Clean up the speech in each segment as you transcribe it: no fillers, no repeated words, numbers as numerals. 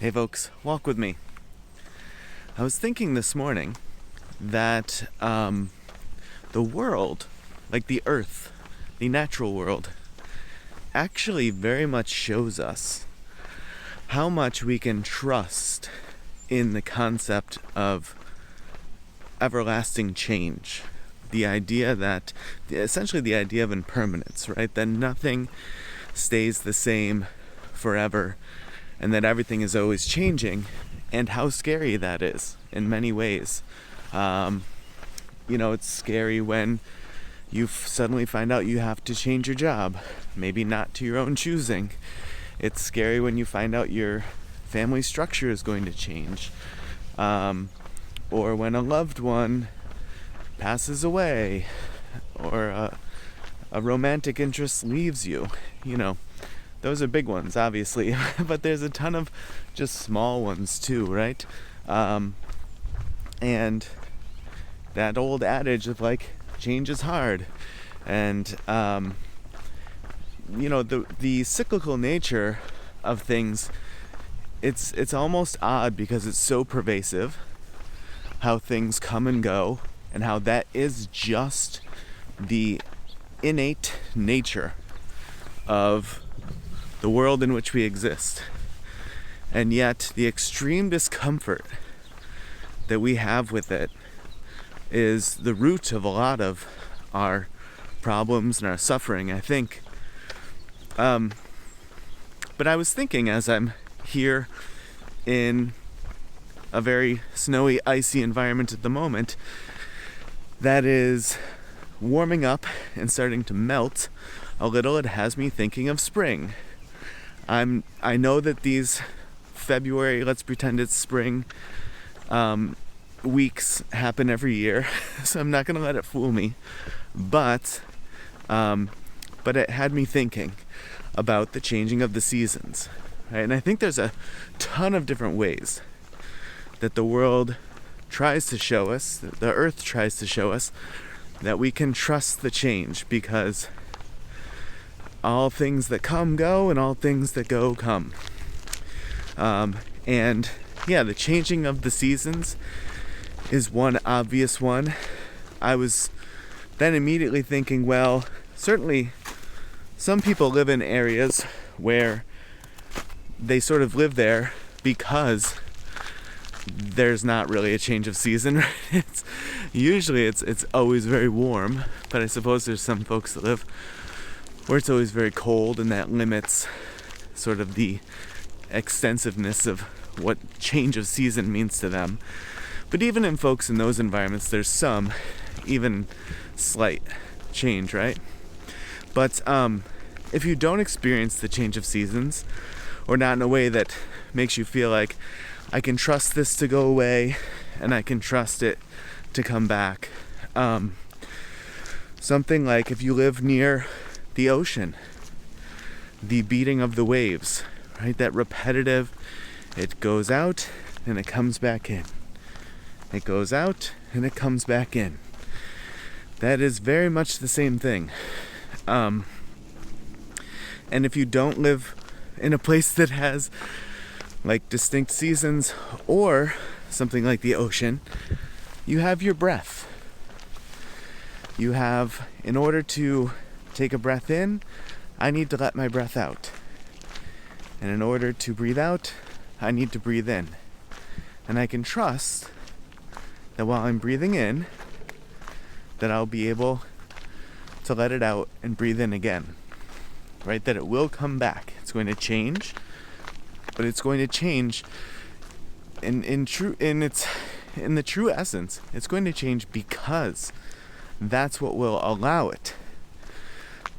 Hey folks, walk with me. I was thinking this morning that the world, like the earth, the natural world, actually very much shows us how much we can trust in the concept of everlasting change. The idea that, essentially the idea of impermanence, right? That nothing stays the same forever and that everything is always changing, and how scary that is in many ways. It's scary when you suddenly find out you have to change your job, maybe not to your own choosing. It's scary when you find out your family structure is going to change, or when a loved one passes away, or a romantic interest leaves you. Those are big ones, obviously, but there's a ton of just small ones too, right? And that old adage of change is hard, and the cyclical nature of things, it's almost odd because it's so pervasive, how things come and go, and how that is just the innate nature of the world in which we exist. And yet the extreme discomfort that we have with it is the root of a lot of our problems and our suffering, I think. But I was thinking, as I'm here in a very snowy, icy environment at the moment that is warming up and starting to melt a little, it has me thinking of spring. I know that these February, let's pretend it's spring, weeks happen every year, so I'm not going to let it fool me. But it had me thinking about the changing of the seasons, right? And I think there's a ton of different ways that the world tries to show us, that the earth tries to show us, that we can trust the change, because all things that come go, and all things that go come. The changing of the seasons is one obvious one. I was then immediately thinking, well, certainly some people live in areas where they sort of live there because there's not really a change of season. It's always very warm, but I suppose there's some folks that live where it's always very cold, and that limits sort of the extensiveness of what change of season means to them. But even in folks in those environments, there's some, even slight change, right? But if you don't experience the change of seasons, or not in a way that makes you feel like I can trust this to go away and I can trust it to come back, something like if you live near the ocean, the beating of the waves, right? That repetitive, it goes out and it comes back in. It goes out and it comes back in. That is very much the same thing. And if you don't live in a place that has distinct seasons, or something like the ocean, you have your breath. You have, in order to take a breath in, I need to let my breath out. And in order to breathe out, I need to breathe in. And I can trust that while I'm breathing in, that I'll be able to let it out and breathe in again. Right? That it will come back. It's going to change, but it's going to change in the true essence. It's going to change because that's what will allow it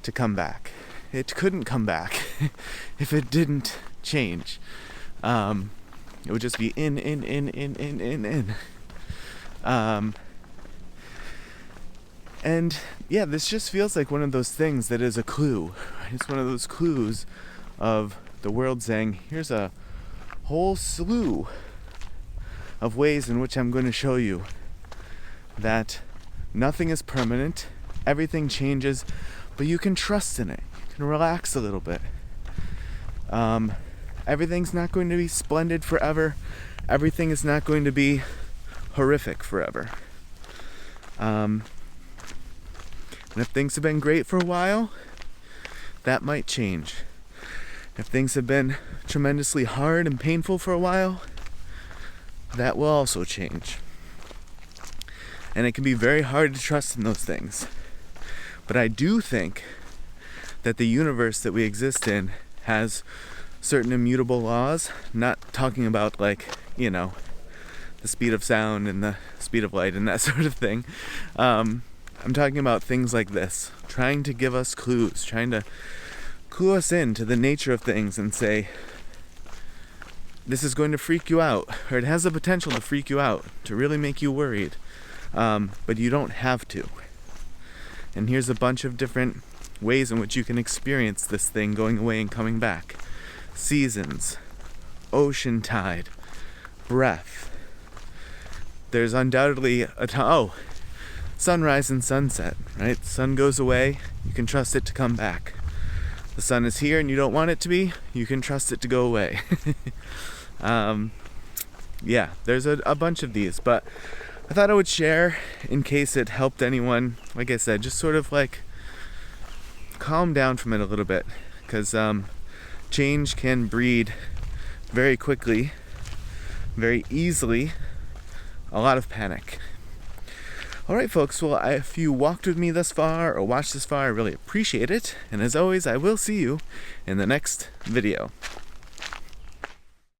to come back. It couldn't come back if it didn't change. It would just be in. This just feels like one of those things that is a clue. It's one of those clues of the world saying, here's a whole slew of ways in which I'm going to show you that nothing is permanent, everything changes, but you can trust in it. You can relax a little bit. Everything's not going to be splendid forever. Everything is not going to be horrific forever. And if things have been great for a while, that might change. If things have been tremendously hard and painful for a while, that will also change. And it can be very hard to trust in those things. But I do think that the universe that we exist in has certain immutable laws, not talking about like, you know, the speed of sound and the speed of light and that sort of thing. I'm talking about things like this, trying to give us clues, trying to clue us in to the nature of things and say, this is going to freak you out, or it has the potential to freak you out, to really make you worried, but you don't have to. And here's a bunch of different ways in which you can experience this thing going away and coming back. Seasons, ocean tide, breath. There's undoubtedly sunrise and sunset, right? The sun goes away, you can trust it to come back. The sun is here and you don't want it to be, you can trust it to go away. Yeah, there's a bunch of these, but I thought I would share in case it helped anyone. Like I said, just sort of like calm down from it a little bit, because change can breed very quickly, very easily, a lot of panic. Alright folks, well if you walked with me thus far or watched this far, I really appreciate it. And as always, I will see you in the next video.